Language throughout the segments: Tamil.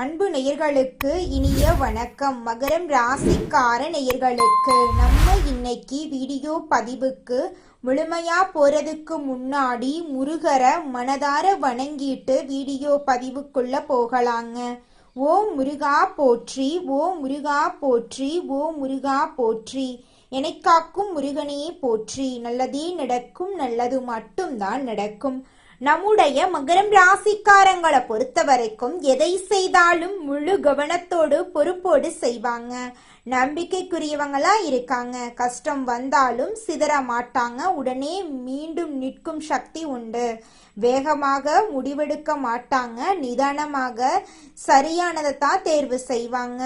அன்பு நேயர்களுக்கு இனிய வணக்கம். மகரம் ராசிக்கார நேயர்களுக்கு நம்ம இன்னைக்கு வீடியோ பதிவுக்கு முழுமையா போறதுக்கு முன்னாடி முருகரை மனதார வணங்கிட்டு வீடியோ பதிவுக்குள்ள போகலாங்க. ஓம் முருகா போற்றி, ஓம் முருகா போற்றி, ஓம் முருகா போற்றி. எனக்காக்கும் முருகனே போற்றி. நல்லதே நடக்கும், நல்லது மட்டும்தான் நடக்கும். நம்முடைய மகரம் ராசிக்காரங்களை பொறுத்த வரைக்கும் எதை செய்தாலும் முழு கவனத்தோடு பொறுப்போடு செய்வாங்க. நம்பிக்கைக்குரியவங்களா இருக்காங்க. கஷ்டம் வந்தாலும் சிதற மாட்டாங்க. உடனே மீண்டும் நிற்கும் சக்தி உண்டு. வேகமாக முடிவெடுக்க மாட்டாங்க. நிதானமாக சரியானதை தான் தேர்வு செய்வாங்க.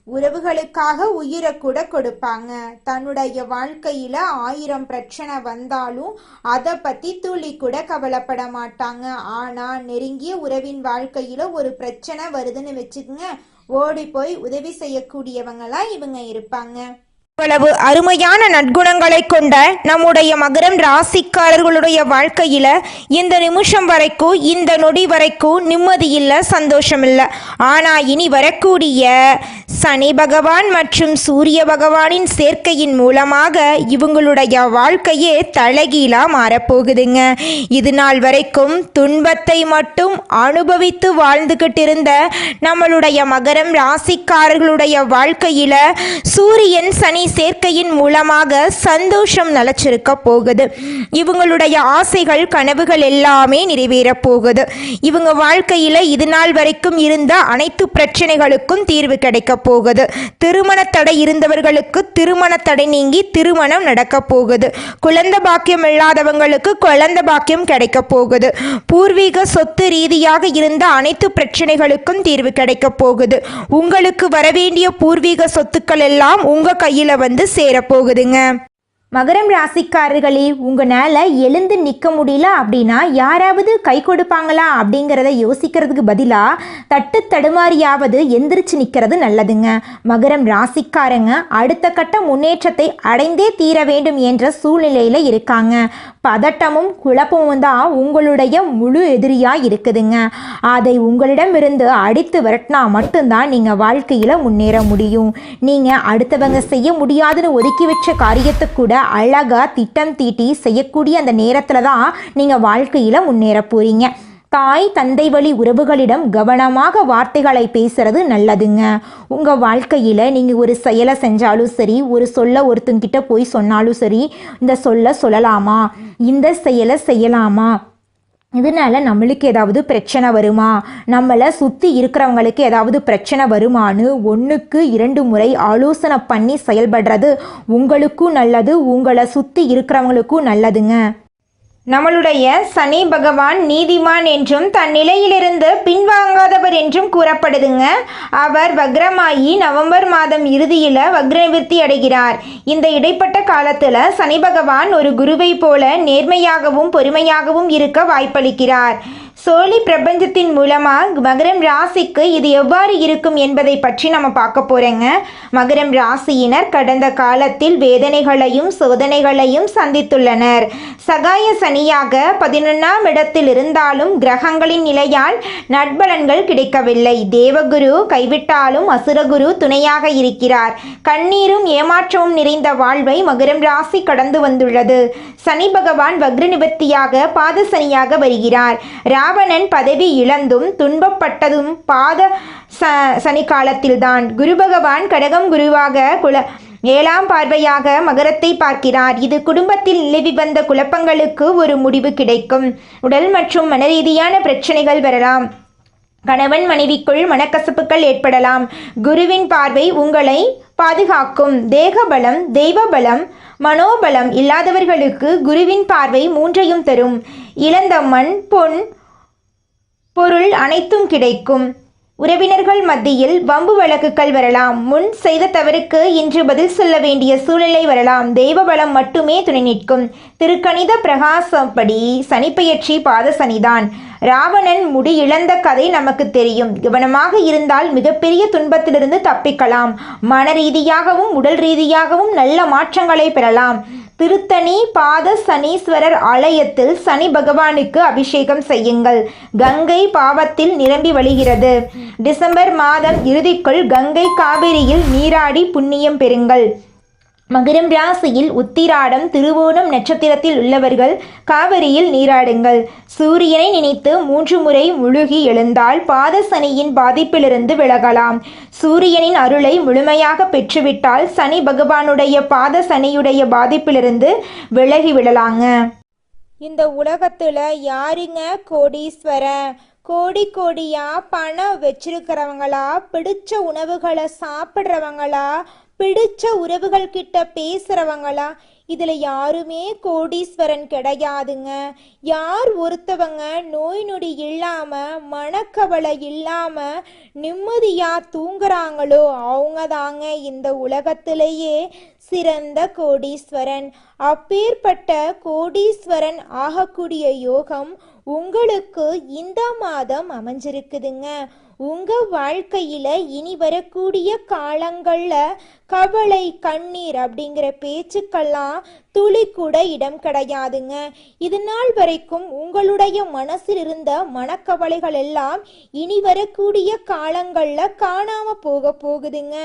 உறவுகளுக்காக உயிரை கூட கொடுப்பாங்க. தன்னுடைய வாழ்க்கையில 1000 பிரச்சனை வந்தாலும் அதை பத்தி துளி கூட கவலைப்பட மாட்டாங்க. ஆனா நெருங்கிய உறவின் வாழ்க்கையில ஒரு பிரச்சனை வருதுன்னு வச்சுக்கோங்க, ஓடி போய் உதவி செய்யக்கூடியவங்களா இவங்க இருப்பாங்க. இவ்வளவு அருமையான நற்குணங்களை கொண்ட நம்முடைய மகரம் ராசிக்காரர்களுடைய வாழ்க்கையில இந்த நிமிஷம் வரைக்கும், இந்த நொடி வரைக்கும் நிம்மதி இல்லை, சந்தோஷம் இல்லை. ஆனா இனி வரக்கூடிய சனி பகவான் மற்றும் சூரிய பகவானின் சேர்க்கையின் மூலமாக இவங்களுடைய வாழ்க்கையே தலைகீழா மாறப்போகுதுங்க. இது நாள் வரைக்கும் துன்பத்தை மட்டும் அனுபவித்து வாழ்ந்துகிட்டு இருந்த நம்மளுடைய மகரம் ராசிக்காரர்களுடைய வாழ்க்கையில சூரியன் சனி சேர்க்கையின் மூலமாக சந்தோஷம் நிலச்சிருக்க போகுது. இவங்களுடைய ஆசைகள் கனவுகள் எல்லாமே நிறைவேற போகுது. இவங்க வாழ்க்கையில இது நாள் வரைக்கும் இருந்த அனைத்து பிரச்சனைகளுக்கும் தீர்வு கிடைக்க போகுது. திருமண தடை இருந்தவர்களுக்கு திருமண தடை நீங்கி திருமணம் நடக்க போகுது. குழந்தை பாக்கியம் இல்லாதவங்களுக்கு குழந்தை பாக்கியம் கிடைக்க போகுது. பூர்வீக சொத்து ரீதியாக இருந்த அனைத்து பிரச்சனைகளுக்கும் தீர்வு கிடைக்க போகுது. உங்களுக்கு வரவேண்டிய பூர்வீக சொத்துக்கள் எல்லாம் உங்க கையில வந்து சேரப்போகுதுங்க. மகரம் ராசிக்காரர்களே, உங்களால் எழுந்து நிற்க முடியல அப்படின்னா யாராவது கை கொடுப்பாங்களா அப்படிங்கிறத யோசிக்கிறதுக்கு பதிலாக தட்டு தடுமாறியாவது எந்திரிச்சு நிற்கிறது நல்லதுங்க. மகரம் ராசிக்காரங்க அடுத்த கட்ட முன்னேற்றத்தை அடைந்தே தீர வேண்டும் என்ற சூழ்நிலையில் இருக்காங்க. பதட்டமும் குழப்பமும் தான் உங்களுடைய முழு எதிரியாக இருக்குதுங்க. அதை உங்களிடமிருந்து அடித்து விரட்டினா மட்டும்தான் நீங்கள் வாழ்க்கையில் முன்னேற முடியும். நீங்கள் அடுத்தவங்க செய்ய முடியாதுன்னு ஒதுக்கி வச்ச காரியத்தை கூட அழகா திட்டம் தீட்டி செய்யக்கூடிய அந்த நேரத்துல தான் நீங்க வாழ்க்கையில முன்னேற போறீங்க. தாய் தந்தை வழி உறவுகளிடம் கவனமாக வார்த்தைகளை பேசுறது நல்லதுங்க. உங்க வாழ்க்கையில நீங்க ஒரு செயலை செஞ்சாலும் சரி, ஒரு சொல்ல ஒருத்தங்கிட்ட போய் சொன்னாலும் சரி, இந்த சொல்ல சொல்லலாமா, இந்த செயலை செய்யலாமா, இதனால நம்மளுக்கு ஏதாவது பிரச்சனை வருமா, நம்மளை சுற்றி இருக்கிறவங்களுக்கு ஏதாவது பிரச்சனை வருமானு 1க்கு 2 முறை ஆலோசனை பண்ணி செயல்படுறது உங்களுக்கும் நல்லது, உங்களை சுற்றி இருக்கிறவங்களுக்கும் நல்லதுங்க. நம்மளுடைய சனி பகவான் நீதிமான் என்றும் தன் நிலையிலிருந்து பின்வாங்காதவர் என்றும் கூறப்படுதுங்க. அவர் வக்ரமாயி நவம்பர் மாதம் இறுதியில் வக்ரநிவர்த்தி அடைகிறார். இந்த இடைப்பட்ட காலத்தில் சனி பகவான் ஒரு குருவை போல நேர்மையாகவும் பொறுமையாகவும் இருக்க வாய்ப்பளிக்கிறார். சோழி பிரபஞ்சத்தின் மூலமாக மகரம் ராசிக்கு இது எவ்வாறு இருக்கும் என்பதை பற்றி நம்ம பார்க்க போகிறோங்க. மகரம் ராசியினர் கடந்த காலத்தில் வேதனைகளையும் சோதனைகளையும் சந்தித்துள்ளனர். சகாய சனியாக 11ஆம் இடத்தில் இருந்தாலும் கிரகங்களின் நிலையால் நட்பலன்கள் கிடைக்கவில்லை. தேவகுரு கைவிட்டாலும் அசுரகுரு துணையாக இருக்கிறார். கண்ணீரும் ஏமாற்றமும் நிறைந்த வாழ்வை மகரம் ராசி கடந்து வந்துள்ளது. சனி பகவான் வக்ர நிவர்த்தியாக பாத சனியாக வருகிறார். ராவணன் பதவி இழந்தும் துன்பப்பட்டதும் பாத சனி காலத்தில்தான். குரு பகவான் கடகம் குருவாக 7ஆம் பார்வையாக மகரத்தை பார்க்கிறார். இது குடும்பத்தில் நிலவி வந்த குழப்பங்களுக்கு ஒரு முடிவு கிடைக்கும். உடல் மற்றும் மனரீதியான பிரச்சனைகள் வரலாம். கணவன் மனைவிக்குள் மனக்கசப்புகள் ஏற்படலாம். குருவின் பார்வை உங்களை பாதுகாக்கும். தேகபலம், தெய்வ பலம், மனோபலம் இல்லாதவர்களுக்கு குருவின் பார்வை 3ஐயும் தரும். இழந்த மண், பொன், பொருள் அனைத்தும் கிடைக்கும். உறவினர்கள் மத்தியில் வம்பு வழக்குகள் வரலாம். முன் செய்த தவறுக்கு இன்று பதில் சொல்ல வேண்டிய சூழ்நிலை வரலாம். தெய்வ பலம் மட்டுமே துணை நிற்கும். திருக்கணித பிரகாசப்படி சனிப்பெயர்ச்சி பாத சனிதான். ராவணன் முடி இழந்த கதை நமக்கு தெரியும். கவனமாக இருந்தால் மிகப்பெரிய துன்பத்திலிருந்து தப்பிக்கலாம். மன ரீதியாகவும் உடல் ரீதியாகவும் நல்ல மாற்றங்களை பெறலாம். திருத்தணி பாத சனீஸ்வரர் ஆலயத்தில் சனி பகவானுக்கு அபிஷேகம் செய்யுங்கள். கங்கை பாவத்தில் நிரம்பி வழிகிறது. டிசம்பர் மாதம் இறுதிக்குள் கங்கை காவிரியில் நீராடி புண்ணியம் பெறுங்கள். மகரம் ராசியில் உத்திராடம் திருவோணம் நட்சத்திரத்தில் உள்ளவர்கள் காவிரியில் நீராடுங்கள். சூரியனை நினைத்து 3 முறை முழுகி எழுந்தால் பாத சனியின் பாதிப்பிலிருந்து விலகலாம். சூரியனின் அருளை முழுமையாக பெற்றுவிட்டால் சனி பகவானுடைய பாத சனியுடைய பாதிப்பிலிருந்து விலகிவிடலாங்க. இந்த உலகத்துல யாருங்க கோடீஸ்வரன்? கோடி கோடியா பணம் வச்சிருக்கிறவங்களா, பிடிச்ச உணவுகளை சாப்பிட்றவங்களா, பிடிச்ச உறவுகள் கிட்ட பேசுறவங்களா? இதுல யாருமே கோடீஸ்வரன் கிடையாதுங்க. யார் ஒருத்தவங்க நோய் நொடி இல்லாம மனக்கவலை இல்லாம நிம்மதியா தூங்குறாங்களோ அவங்க தாங்க இந்த உலகத்திலேயே சிறந்த கோடீஸ்வரன். அப்பேற்பட்ட கோடீஸ்வரன் ஆகக்கூடிய யோகம் உங்களுக்கு இந்த மாதம் அமைஞ்சிருக்குதுங்க. உங்க வாழ்க்கையில இனி வரக்கூடிய காலங்கள்ல கவலை கண்ணீர் அப்படிங்கிற பேச்சுக்கெல்லாம் துளி கூட இடம் கிடையாதுங்க. இது நாள் வரைக்கும் உங்களுடைய மனசில் இருந்த மனக்கவலைகள் எல்லாம் இனி வரக்கூடிய காலங்கள்ல காணாம போகுதுங்க.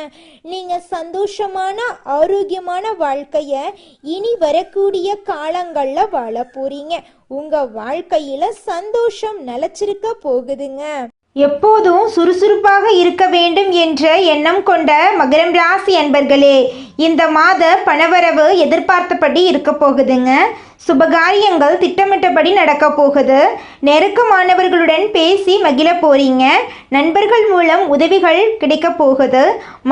நீங்க சந்தோஷமான ஆரோக்கியமான வாழ்க்கைய இனி வரக்கூடிய காலங்கள்ல வாழ போறீங்க. உங்க வாழ்க்கையில சந்தோஷம் நிலைச்சிருக்க போகுதுங்க. எப்போதும் சுறுசுறுப்பாக இருக்க வேண்டும் என்ற எண்ணம் கொண்ட மகரம் ராசி அன்பர்களே, இந்த மாத பணவரவு எதிர்பார்த்தபடி இருக்க போகுதுங்க. சுபகாரியங்கள் திட்டமிட்டபடி நடக்க போகுது. நெருக்கமானவர்களுடன் பேசி மகிழ போறீங்க. நண்பர்கள் மூலம் உதவிகள் கிடைக்க போகுது.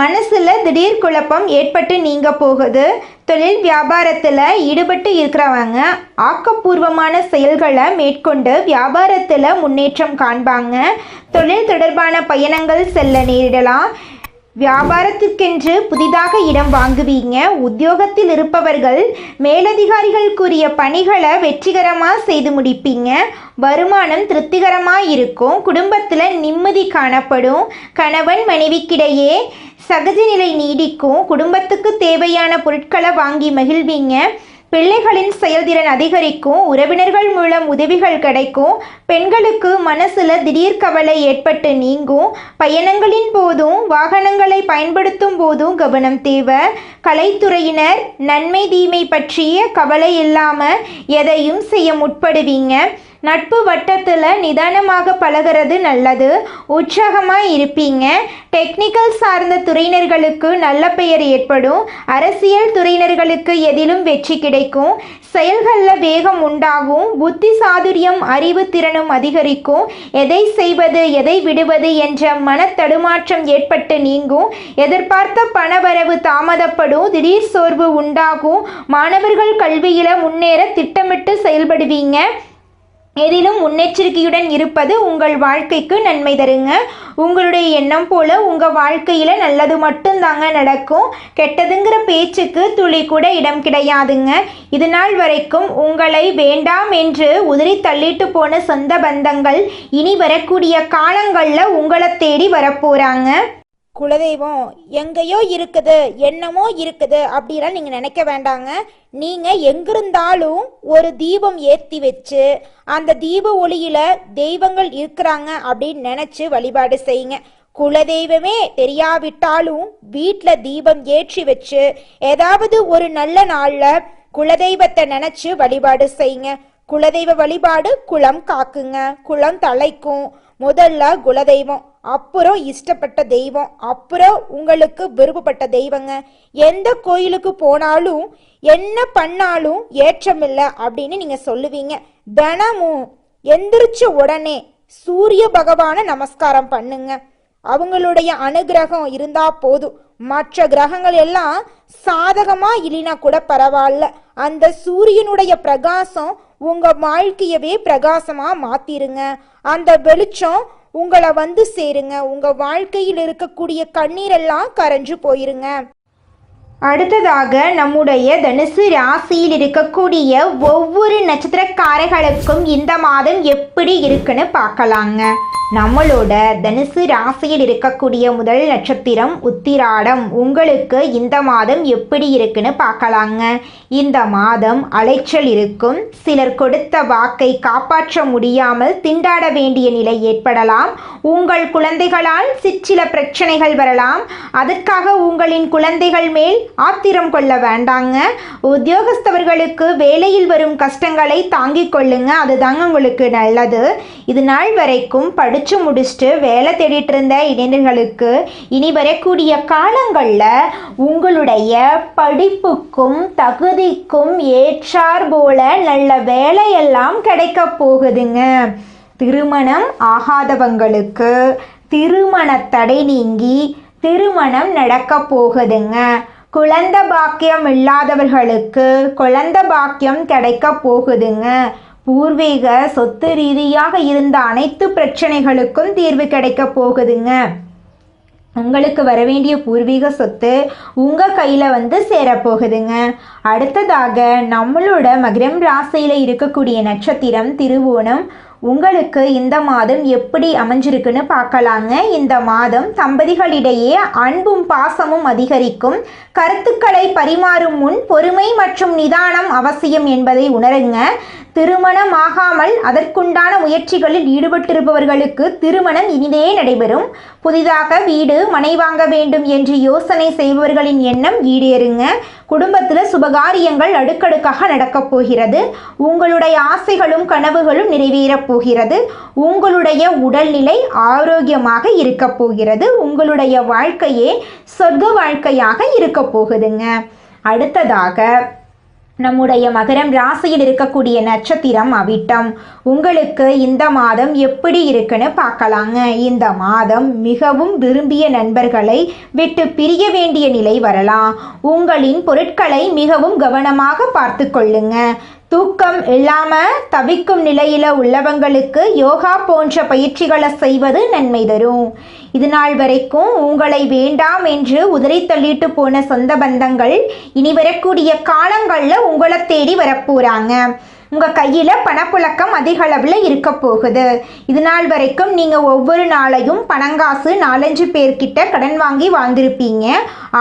மனசுல திடீர் குழப்பம் ஏற்பட்டு நீங்க போகுது. தொழில் வியாபாரத்தில் ஈடுபட்டு இருக்கிறவங்க ஆக்கப்பூர்வமான செயல்களை மேற்கொண்டு வியாபாரத்தில் முன்னேற்றம் காண்பாங்க. தொழில் தொடர்பான பயணங்கள் செல்ல நேரிடலாம். வியாபாரத்திற்கென்று புதிதாக இடம் வாங்குவீங்க. உத்தியோகத்தில் இருப்பவர்கள் மேலதிகாரிகள் கூறிய பணிகளை வெற்றிகரமாக செய்து முடிப்பீங்க. வருமானம் திருப்திகரமாக இருக்கும். குடும்பத்தில் நிம்மதி காணப்படும். கணவன் மனைவிக்கிடையே சகஜ நிலை நீடிக்கும். குடும்பத்துக்கு தேவையான பொருட்களை வாங்கி மகிழ்வீங்க. பிள்ளைகளின் செயல்திறன் அதிகரிக்கும். உறவினர்கள் மூலம் உதவிகள் கிடைக்கும். பெண்களுக்கு மனசுல திடீர் கவலை ஏற்பட்டு நீங்கும். பயணங்களின் போதும் வாகனங்களை பயன்படுத்தும் போதும் கவனம் தேவை. கலைத்துறையினர் நன்மை தீமை பற்றிய கவலை இல்லாமல் எதையும் செய்ய முற்படுவீங்க. நட்பு வட்டத்தில் நிதானமாக பழகிறது நல்லது. உற்சாகமாக இருப்பீங்க. டெக்னிக்கல் சார்ந்த துறையினர்களுக்கு நல்ல பெயர் ஏற்படும். அரசியல் துறையினர்களுக்கு எதிலும் வெற்றி கிடைக்கும். செயல்களில் வேகம் உண்டாகும். புத்தி சாதுரியம் அறிவு திறனும் அதிகரிக்கும். எதை செய்வது எதை விடுவது என்ற மனத்தடுமாற்றம் ஏற்பட்டு நீங்கும். எதிர்பார்த்த பணவரவு தாமதப்படும். திடீர் சோர்வு உண்டாகும். மாணவர்கள் கல்வியில் முன்னேற திட்டமிட்டு செயல்படுவீங்க. எதிலும் முன்னெச்சரிக்கையுடன் இருப்பது உங்கள் வாழ்க்கைக்கு நன்மை தருங்க. உங்களுடைய எண்ணம் போல உங்கள் வாழ்க்கையில் நல்லது மட்டும்தாங்க நடக்கும். கெட்டதுங்கிற பேச்சுக்கு துளி கூட இடம் கிடையாதுங்க. இது நாள் வரைக்கும் உங்களை வேண்டாம் என்று உதறி தள்ளிட்டு போன சொந்த பந்தங்கள் இனி வரக்கூடிய காலங்களில் உங்களை தேடி வரப்போகிறாங்க. குலதெய்வம் எங்கேயோ இருக்குது, என்னமோ இருக்குது அப்படிலாம் நீங்கள் நினைக்க வேண்டாங்க. நீங்கள் எங்கிருந்தாலும் ஒரு தீபம் ஏற்றி வச்சு அந்த தீப ஒளியில் தெய்வங்கள் இருக்கிறாங்க அப்படின்னு நினச்சி வழிபாடு செய்யுங்க. குலதெய்வமே தெரியாவிட்டாலும் வீட்டில் தீபம் ஏற்றி வச்சு ஏதாவது ஒரு நல்ல நாளில் குலதெய்வத்தை நினச்சி வழிபாடு செய்யுங்க. குலதெய்வ வழிபாடு குலம் காக்குங்க, குலம் தலைக்கும். முதல்ல குலதெய்வம், அப்புறம் இஷ்டப்பட்ட தெய்வம், அப்புறம் உங்களுக்கு விருப்பப்பட்ட தெய்வங்க. எந்த கோயிலுக்கு போனாலும் என்ன பண்ணாலும் ஏற்றமில்லை அப்படின்னு நீங்க சொல்லுவீங்க. தினமும் எந்திரிச்ச உடனே சூரிய பகவானை நமஸ்காரம் பண்ணுங்க. அவங்களுடைய அனுகிரகம் இருந்தா போதும். மற்ற கிரகங்கள் எல்லாம் சாதகமா இல்லைனா கூட பரவாயில்ல. அந்த சூரியனுடைய பிரகாசம் உங்க வாழ்க்கையவே பிரகாசமா மாத்திருங்க. அந்த வெளிச்சம் உங்களை வந்து சேருங்க. உங்க வாழ்க்கையில் இருக்கக்கூடிய கண்ணீரெல்லாம் கரைஞ்சு போயிருங்க. அடுத்ததாக நம்முடைய தனுசு ராசியில் இருக்கக்கூடிய ஒவ்வொரு நட்சத்திரக்காரர்களுக்கும் இந்த மாதம் எப்படி இருக்குன்னு பார்க்கலாங்க. நம்மளோட தனுசு ராசியில் இருக்கக்கூடிய முதல் நட்சத்திரம் உத்திராடம். உங்களுக்கு இந்த மாதம் எப்படி இருக்குன்னு பார்க்கலாங்க. இந்த மாதம் அலைச்சல் இருக்கும். சிலர் கொடுத்த வாக்கை காப்பாற்ற முடியாமல் திண்டாட வேண்டிய நிலை ஏற்படலாம். உங்கள் குழந்தைகளால் சிற்சில பிரச்சனைகள் வரலாம். அதற்காக உங்களின் குழந்தைகள் மேல் ஆத்திரம் கொள்ள வேண்டாங்க. உத்தியோகஸ்தவர்களுக்கு வேலையில் வரும் கஷ்டங்களை தாங்கிக் கொள்ளுங்க, அதுதாங்க உங்களுக்கு நல்லது. இது நாள் வரைக்கும் படிச்சு முடிச்சுட்டு வேலை தேடிட்டு இருந்த இளைஞர்களுக்கு இனி வரக்கூடிய காலங்களில் உங்களுடைய படிப்புக்கும் தகுதிக்கும் ஏற்றார் போல நல்ல வேலையெல்லாம் கிடைக்க போகுதுங்க. திருமணம் ஆகாதவங்களுக்கு திருமண தடை நீங்கி திருமணம் நடக்க போகுதுங்க. குழந்தை பாக்கியம் இல்லாதவர்களுக்கு குழந்தை பாக்கியம் கிடைக்க போகுதுங்க. பூர்வீக சொத்து ரீதியாக இருந்த அனைத்து பிரச்சனைகளுக்கும் தீர்வு கிடைக்க போகுதுங்க. உங்களுக்கு வர வேண்டிய பூர்வீக சொத்து உங்கள் கையில் சேரப்போகுதுங்க. அடுத்ததாக நம்மளோட மகரம் ராசியில் இருக்கக்கூடிய நட்சத்திரம் திருவோணம். உங்களுக்கு இந்த மாதம் எப்படி அமைஞ்சிருக்குன்னு பார்க்கலாங்க. இந்த மாதம் தம்பதிகளிடையே அன்பும் பாசமும் அதிகரிக்கும். கருத்துக்களை பரிமாறும் முன் பொறுமை மற்றும் நிதானம் அவசியம் என்பதை உணருங்க. திருமணம் ஆகாமல் அதற்குண்டான முயற்சிகளில் ஈடுபட்டிருப்பவர்களுக்கு திருமணம் இனிதே நடைபெறும். புதிதாக வீடு மனை வாங்க வேண்டும் என்று யோசனை செய்பவர்களின் எண்ணம் ஈடேறுங்க. குடும்பத்தில் சுபகாரியங்கள் அடுக்கடுக்காக நடக்கப் போகிறது. உங்களுடைய ஆசைகளும் கனவுகளும் நிறைவேறப் போகிறது. உங்களுடைய உடல்நிலை ஆரோக்கியமாக இருக்க போகிறது. உங்களுடைய வாழ்க்கையே சொர்க்க வாழ்க்கையாக இருக்க போகுதுங்க. அடுத்ததாக நம்முடைய மகரம் ராசியில் இருக்கக்கூடிய நட்சத்திரம் அவிட்டம். உங்களுக்கு இந்த மாதம் எப்படி இருக்குன்னு பார்க்கலாங்க. இந்த மாதம் மிகவும் விரும்பிய நண்பர்களை விட்டு பிரிய வேண்டிய நிலை வரலாம். உங்களின் பொருட்களை மிகவும் கவனமாக பார்த்து கொள்ளுங்க. தூக்கம் இல்லாமல் தவிக்கும் நிலையில் உள்ளவங்களுக்கு யோகா போன்ற பயிற்சிகளை செய்வது நன்மை தரும். இது நாள் வரைக்கும் உங்களை வேண்டாம் என்று உதறி தள்ளிட்டு போன சொந்த பந்தங்கள் இனி வரக்கூடிய காலங்களில் உங்களை தேடி வரப்போகிறாங்க. உங்கள் கையில் பணப்புழக்கம் அதிக அளவில் இருக்க போகுது. இது நாள் வரைக்கும் நீங்கள் ஒவ்வொரு நாளையும் பணங்காசு 4-5 பேர்கிட்ட கடன் வாங்கி வாழ்ந்திருப்பீங்க.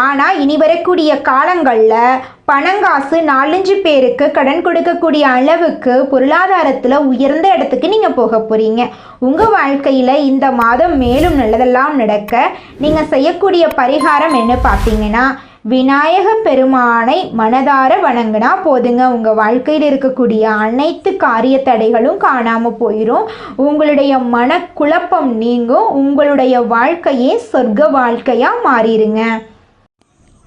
ஆனால் இனி வரக்கூடிய காலங்களில் பணங்காசு 4-5 பேருக்கு கடன் கொடுக்கக்கூடிய அளவுக்கு பொருளாதாரத்தில் உயர்ந்த இடத்துக்கு நீங்கள் போக போகிறீங்க. உங்கள் வாழ்க்கையில் இந்த மாதம் மேலும் நல்லதெல்லாம் நடக்க நீங்கள் செய்யக்கூடிய பரிகாரம் என்ன பார்த்தீங்கன்னா, விநாயக பெருமானை மனதார வணங்கினா போதுங்க. உங்கள் வாழ்க்கையில் இருக்கக்கூடிய அனைத்து காரிய தடைகளும் காணாமல் போயிடும். உங்களுடைய மனக்குழப்பம் நீங்கும். உங்களுடைய வாழ்க்கையே சொர்க்க வாழ்க்கையாக மாறிடுங்க.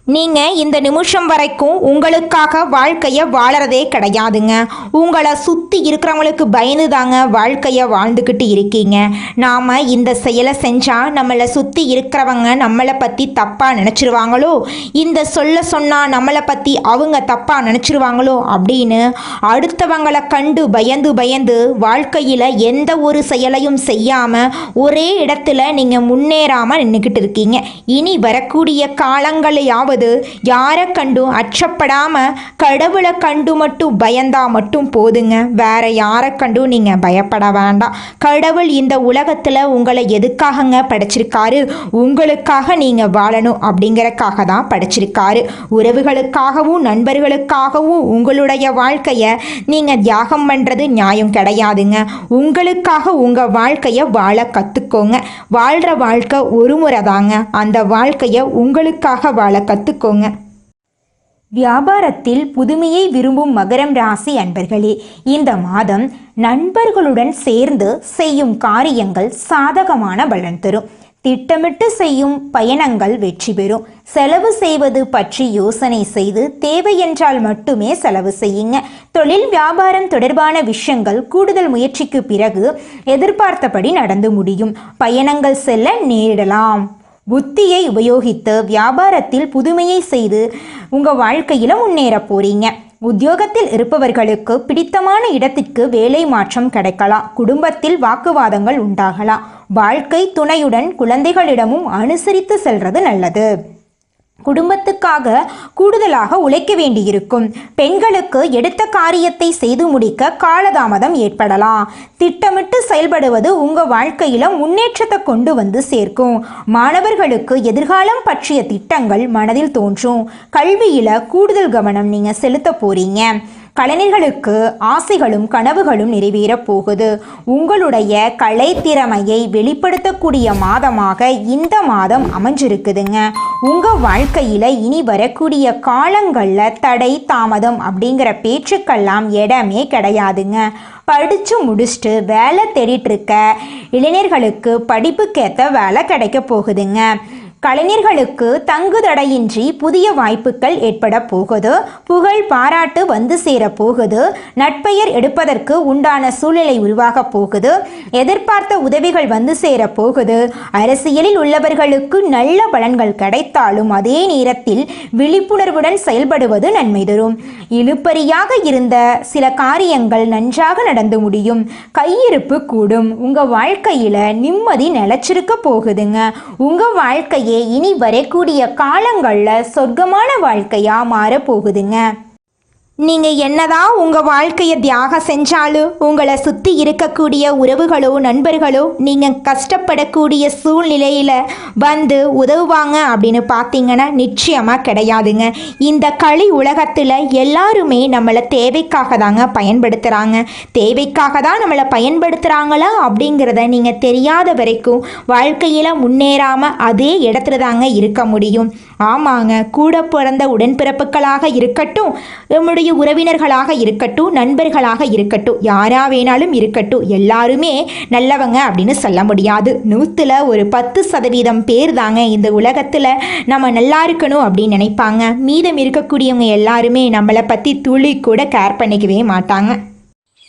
நீங்கள் இந்த நிமிஷம் வரைக்கும் உங்களுக்காக வாழ்க்கையை வாழறதே கிடையாதுங்க. உங்களை சுற்றி இருக்கிறவங்களுக்கு பயந்து தாங்க வாழ்க்கையை வாழ்ந்துக்கிட்டு இருக்கீங்க. நாம் இந்த செயலை செஞ்சால் நம்மளை சுற்றி இருக்கிறவங்க நம்மளை பற்றி தப்பாக நினச்சிருவாங்களோ, இந்த சொன்னால் நம்மளை பற்றி அவங்க தப்பாக நினச்சிருவாங்களோ அப்படின்னு அடுத்தவங்களை கண்டு பயந்து வாழ்க்கையில் எந்த ஒரு செயலையும் செய்யாமல் ஒரே இடத்துல நீங்கள் முன்னேறாமல் நின்றுக்கிட்டு இருக்கீங்க. இனி வரக்கூடிய காலங்களையாவது யாரை கண்டும் அச்சப்படாம கடவுளை கண்டு மட்டும் பயந்தா மட்டும் போதுங்க. வேற யாரை கண்டும் நீங்க பயப்பட வேண்டாம். கடவுள் இந்த உலகத்துல உங்களை எதுக்காகங்க படைச்சிருக்காரு? உங்களுக்காக நீங்க வாழணும் அப்படிங்கறக்காக தான் படைச்சிருக்காரு. உறவுகளுக்காகவும் நண்பர்களுக்காகவும் உங்களுடைய வாழ்க்கைய நீங்க தியாகம் பண்றது நியாயம் கிடையாதுங்க. உங்களுக்காக உங்க வாழ்க்கைய வாழ கத்துக்கோங்க. வாழ்ற வாழ்க்கை ஒரு முறை தாங்க. அந்த வாழ்க்கைய உங்களுக்காக வாழ கத்துக்கோங்க. வியாபாரத்தில் புதுமையை விரும்பும் மகரம் ராசி அன்பர்களே, இந்த மாதம் நண்பர்களுடன் சேர்ந்து செய்யும் காரியங்கள் சாதகமான பலன் தரும். திட்டமிட்டு செய்யும் பயணங்கள் வெற்றி பெறும். செலவு செய்வது பற்றி யோசனை செய்து தேவை என்றால் மட்டுமே செலவு செய்யுங்க. தொழில் வியாபாரம் தொடர்பான விஷயங்கள் கூடுதல் முயற்சிக்கு பிறகு எதிர்பார்த்தபடி நடந்து முடியும். பயணங்கள் செல்ல நேரிடலாம். புத்தியை உபயோகித்து வியாபாரத்தில் புதுமையை செய்து உங்கள் வாழ்க்கையில் முன்னேற போறீங்க. உத்தியோகத்தில் இருப்பவர்களுக்கு பிடித்தமான இடத்திற்கு வேலை மாற்றம் கிடைக்கலாம். குடும்பத்தில் வாக்குவாதங்கள் உண்டாகலாம். வாழ்க்கை துணையுடன் குழந்தைகளிடமும் அனுசரித்து செல்வது நல்லது. குடும்பத்துக்காக கூடுதலாக உழைக்க வேண்டியிருக்கும். பெண்களுக்கு எடுத்த காரியத்தை செய்து முடிக்க காலதாமதம் ஏற்படலாம். திட்டமிட்டு செயல்படுவது உங்க வாழ்க்கையில முன்னேற்றத்தை கொண்டு வந்து சேர்க்கும். மாணவர்களுக்கு எதிர்காலம் பற்றிய திட்டங்கள் மனதில் தோன்றும். கல்வியில கூடுதல் கவனம் நீங்க செலுத்த போறீங்க. கலைஞர்களுக்கு ஆசைகளும் கனவுகளும் நிறைவேறப் போகுது. உங்களுடைய கலைத்திறமையை வெளிப்படுத்தக்கூடிய மாதமாக இந்த மாதம் அமைஞ்சிருக்குதுங்க. உங்கள் வாழ்க்கையில் இனி வரக்கூடிய காலங்களில் தடை தாமதம் அப்படிங்கிற பேச்சுக்கெல்லாம் இடமே கிடையாதுங்க. படித்து முடிச்சுட்டு வேலை தேடிட்டு இருக்க இளைஞர்களுக்கு படிப்புக்கேற்ற வேலை கிடைக்க போகுதுங்க. கலைஞர்களுக்கு தங்குதடையின்றி புதிய வாய்ப்புகள் ஏற்பட போகுது. புகழ் பாராட்டு வந்து சேர போகுது. நட்பெயர் எடுப்பதற்கு உண்டான சூழ்நிலை உருவாக போகுது. எதிர்பார்த்த உதவிகள் வந்து சேர போகுது. அரசியலில் உள்ளவர்களுக்கு நல்ல பலன்கள் கிடைத்தாலும் அதே நேரத்தில் விழிப்புணர்வுடன் செயல்படுவது நன்மை தரும். இழுபறியாக இருந்த சில காரியங்கள் நன்றாக நடந்து முடியும். கையிருப்பு கூடும். உங்க வாழ்க்கையில நிம்மதி நிலைச்சிருக்க போகுதுங்க. உங்க வாழ்க்கையை இனி வரக்கூடிய காலங்களில் சொர்க்கமான வாழ்க்கையா மாற போகுதுங்க. நீங்கள் என்னதான் உங்கள் வாழ்க்கையை தியாகம் செஞ்சாலும் உங்களை சுற்றி இருக்கக்கூடிய உறவுகளோ நண்பர்களோ நீங்கள் கஷ்டப்படக்கூடிய சூழ்நிலையில் வந்து உதவுவாங்க அப்படின்னு பார்த்தீங்கன்னா நிச்சயமாக கிடையாதுங்க. இந்த களி உலகத்தில் எல்லாருமே நம்மளை தேவைக்காக தாங்க பயன்படுத்துகிறாங்க. தேவைக்காக தான் நம்மளை பயன்படுத்துகிறாங்களா அப்படிங்கிறத நீங்கள் தெரியாத வரைக்கும் வாழ்க்கையில் முன்னேறாமல் அதே இடத்துல தாங்க இருக்க முடியும். ஆமாங்க, கூட பிறந்த உடன்பிறப்புகளாக இருக்கட்டும், நம்முடைய உறவினர்களாக இருக்கட்டும், நண்பர்களாக இருக்கட்டும், யாரா வேணாலும் இருக்கட்டும், எல்லாருமே நல்லவங்க அப்படின்னு சொல்ல முடியாது. 100ல் ஒரு 10% பேர் தாங்க இந்த உலகத்தில் நம்ம நல்லா இருக்கணும் அப்படின்னு நினைப்பாங்க. மீதம் இருக்கக்கூடியவங்க எல்லாருமே நம்மளை பற்றி துளி கூட கேர் பண்ணிக்கவே மாட்டாங்க.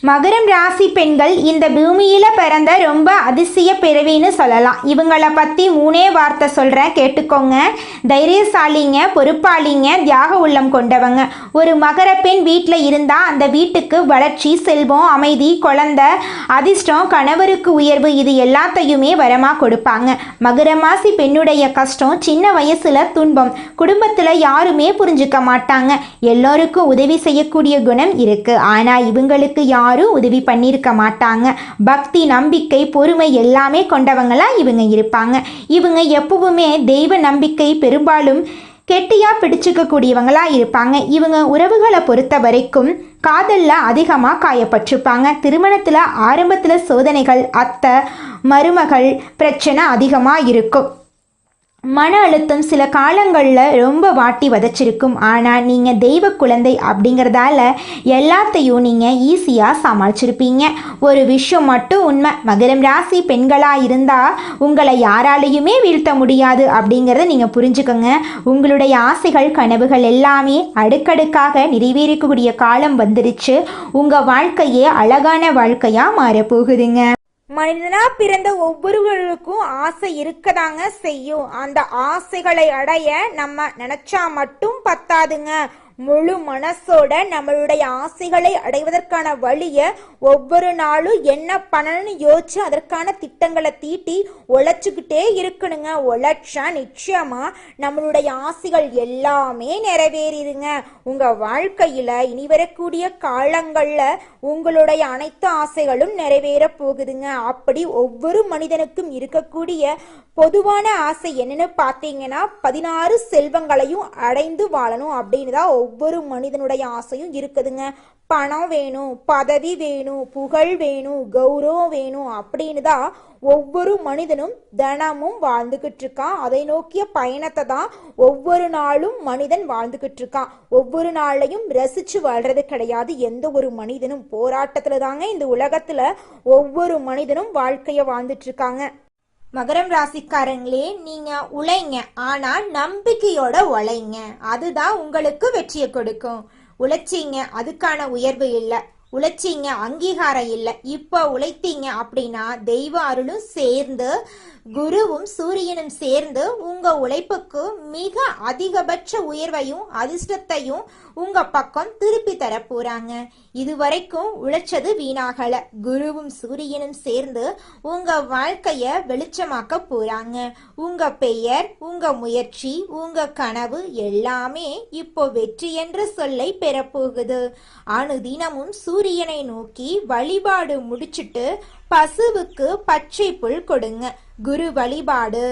மகரம் ராசி பெண்கள் இந்த பூமியில் பிறந்த ரொம்ப அதிசய பிறவின்னு சொல்லலாம். இவங்களை பற்றி 3 வார்த்தை சொல்கிறேன், கேட்டுக்கோங்க. தைரியசாலிங்க, பொறுப்பாளிங்க, தியாக உள்ளம் கொண்டவங்க. ஒரு மகர பெண் வீட்டில் இருந்தால் அந்த வீட்டுக்கு வளர்ச்சி, செல்வம், அமைதி, குழந்தை, அதிர்ஷ்டம், கணவருக்கு உயர்வு, இது எல்லாத்தையுமே வரமாக கொடுப்பாங்க. மகரம் ராசி பெண்ணுடைய கஷ்டம் சின்ன வயசில் துன்பம். குடும்பத்தில் யாருமே புரிஞ்சுக்க மாட்டாங்க. எல்லோருக்கும் உதவி செய்யக்கூடிய குணம் இருக்குது. ஆனால் இவங்களுக்கு யாரும் உதவி பண்ணியிருக்க மாட்டாங்க. பக்தி, நம்பிக்கை, பொறுமை எல்லாமே கொண்டவங்களா இவங்க இருப்பாங்க. இவங்க எப்பவுமே தெய்வ நம்பிக்கை பெரும்பாலும் கெட்டியா பிடிச்சிக்க கூடியவங்களா இருப்பாங்க. இவங்க உறவுகளை பொறுத்த வரைக்கும் காதலில் அதிகமாக காயப்பட்டிருப்பாங்க. திருமணத்தில் ஆரம்பத்தில் சோதனைகள், அத்தை மருமகள் பிரச்சனை அதிகமாக இருக்கும். மன அழுத்தம் சில காலங்களில் ரொம்ப வாட்டி வதச்சிருக்கும். ஆனால் நீங்கள் தெய்வ குழந்தை அப்படிங்கிறதால எல்லாத்தையும் நீங்கள் ஈஸியாக சமாளிச்சிருப்பீங்க. ஒரு விஷயம் மட்டும் உண்மை, மகரம் ராசி பெண்களாக இருந்தால் உங்களை யாராலையுமே வீழ்த்த முடியாது அப்படிங்கிறத நீங்கள் புரிஞ்சுக்கோங்க. உங்களுடைய ஆசைகள், கனவுகள் எல்லாமே அடுக்கடுக்காக நிறைவேறக்கூடிய காலம் வந்துருச்சு. உங்கள் வாழ்க்கையே அழகான வாழ்க்கையாக மாறப்போகுதுங்க. மனிதனா பிறந்த ஒவ்வொருவருக்கும் ஆசை இருக்கதாங்க செய்யும். அந்த ஆசைகளை அடைய நம்ம நினைச்சா மட்டும் பத்தாதுங்க. முழு மனசோட நம்மளுடைய ஆசைகளை அடைவதற்கான வழியை ஒவ்வொரு நாளும் என்ன பண்ணணும்னு யோசிச்சு அதற்கான திட்டங்களை தீட்டி உழைச்சிக்கிட்டே இருக்கணுங்க. உழைச்சா நிச்சயமா நம்மளுடைய ஆசைகள் எல்லாமே நிறைவேறிடுங்க. உங்க வாழ்க்கையில இனி வரக்கூடிய காலங்கள்ல உங்களுடைய அனைத்து ஆசைகளும் நிறைவேற போகுதுங்க. அப்படி ஒவ்வொரு மனிதனுக்கும் இருக்கக்கூடிய பொதுவான ஆசை என்னன்னு பார்த்தீங்கன்னா 16 செல்வங்களையும் அடைந்து வாழணும் அப்படின்னு தான் ஒவ்வொரு மனிதனுடைய ஆசையும் இருக்குதுங்க. பணம் வேணும், பதவி வேணும், புகழ் வேணும், கௌரவம் வேணும் அப்படின்னு தான் ஒவ்வொரு மனிதனும் தினமும் வாழ்ந்துகிட்டு இருக்கான். அதை நோக்கிய பயணத்தை தான் ஒவ்வொரு நாளும் மனிதன் வாழ்ந்துகிட்டு இருக்கான். ஒவ்வொரு நாளையும் ரசிச்சு வாழ்றது கிடையாது எந்த ஒரு மனிதனும். போராட்டத்துல தாங்க இந்த உலகத்துல ஒவ்வொரு மனிதனும் வாழ்க்கைய வாழ்ந்துட்டு இருக்காங்க. மகரம் ராசிக்காரங்களே, நீங்க உழைங்க, ஆனா நம்பிக்கையோட உழைங்க. அதுதான் உங்களுக்கு வெற்றியை கொடுக்கும். உழைச்சிங்க, அதுக்கான உயர்வு இல்லை. உழைச்சிங்க, அங்கீகாரம் இல்லை, இப்போ உழைத்தீங்க அப்படின்னா தெய்வ அருளும் சேர்ந்து குருவும் சூரியனும் சேர்ந்து உங்க உழைப்புக்கு மிக அதிகபட்ச உயர்வையும் அதிர்ஷ்டத்தையும் உங்க பக்கம் திருப்பி தர போறாங்க. இதுவரைக்கும் உழைச்சது வீணாகல. குருவும் சூரியனும் சேர்ந்து உங்க வாழ்க்கைய வெளிச்சமாக்க போறாங்க. உங்க பெயர், உங்க முயற்சி, உங்க கனவு எல்லாமே இப்போ வெற்றி என்ற சொல்லை பெறப்போகுது. அனுதினமும் சூரியனை நோக்கி வழிபாடு முடிச்சிட்டு பசுவுக்கு பச்சை புல் கொடுங்க. குரு வழிபாடு,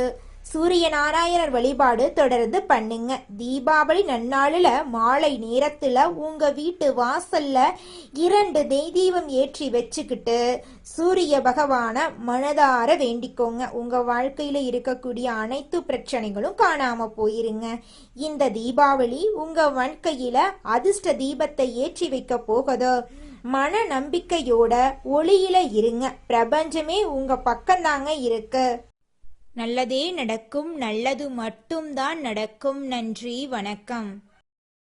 சூரிய நாராயணர் வழிபாடு தொடர்ந்து பண்ணுங்க. தீபாவளி நன்னாளில் மாலை நேரத்தில் உங்க வீட்டு வாசல்ல 2 நெய் தீபம் ஏற்றி வச்சுக்கிட்டு சூரிய பகவான மனதார வேண்டிக்கோங்க. உங்க வாழ்க்கையில இருக்கக்கூடிய அனைத்து பிரச்சனைகளும் காணாம போயிருங்க. இந்த தீபாவளி உங்க வாழ்க்கையில அதிர்ஷ்ட தீபத்தை ஏற்றி வைக்க போகுது. மன நம்பிக்கையோட ஒளியில இருங்க. பிரபஞ்சமே உங்க பக்கம்தாங்க இருக்கு. நல்லதே நடக்கும். நல்லது மட்டும்தான் நடக்கும். நன்றி, வணக்கம்.